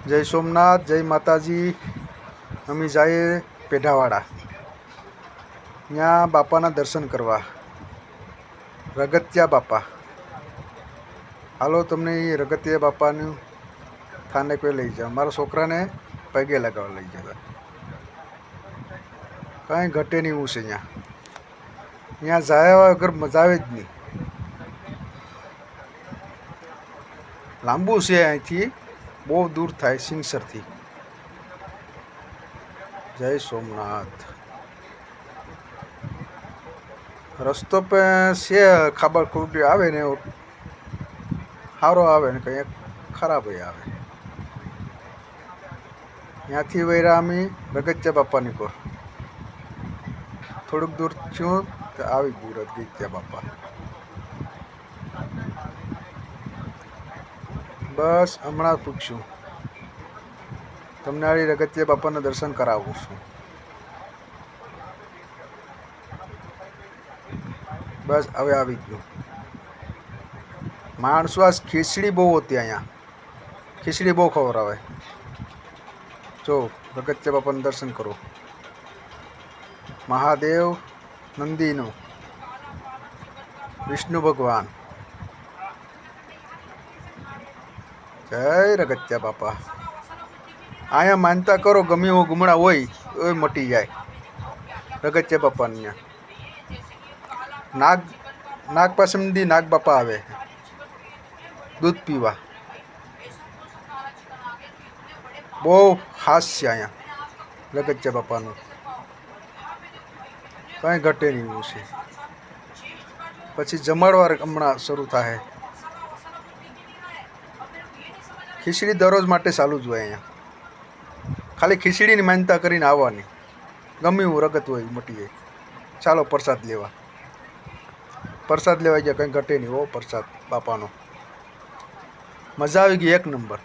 જય સોમનાથ, જય માતાજી। અમે જઈએ પેઢાવાડા, ત્યાં બાપાના દર્શન કરવા, રગતિયા બાપા। હાલો તમને એ રગતિયા બાપાનું થાને કોઈ લઈ જાઓ। મારા છોકરાને પગે લગાવવા લઈ જતા, કાંઈ ઘટે નહીં એવું છે ત્યાં। ત્યાં જાય વગર મજા આવે જ નહીં। લાંબુ છે અહીંથી, બહુ દૂર થાય સિંગસરથી। જય સોમનાથ। રસ્તો પે છે ખાબર ખોટી આવે ને સારો આવે ને કંઈક ખરાબ આવે। ત્યાંથી વૈરા અમે રગતિયા બાપાની કોર, થોડુંક દૂર થયું તો આવી ગયું રગતિયા બાપા। બસ હમણાં પૂછ્યું તમને આ રગતિયા બાપાના દર્શન કરાવું છું। બસ હવે આવી ગયું। માણસો આ ખીચડી બહુ હતી અહીંયા, ખીચડી બહુ ખવડાવે। જો રગતિયા બાપાના દર્શન કરો। મહાદેવ, નંદીનું, વિષ્ણુ ભગવાન। જય રગતિયા બાપા। અહીંયા માનતા કરો ગમે એવો ગુમડા હોય એ મટી જાય રગતિયા બાપાને। નાગ પાસમથી નાગ બાપા આવે દૂધ પીવા, બહુ ખાસ છે અહીંયા રગતિયા બાપાનું, કાંઈ ઘટે નહીં એવું છે। પછી જમાડવાર હમણાં શરૂ થાય। ખીચડી દરરોજ માટે ચાલુ જ હોય અહીંયા। ખાલી ખીચડીની માનતા કરીને આવવાની, ગમે એવું રગત હોય મટી જાય। ચાલો પ્રસાદ લેવા, પ્રસાદ લેવા ગયા, કંઈ ઘટે નહીં હો પ્રસાદ બાપાનો। મજા આવી ગઈ એક નંબર।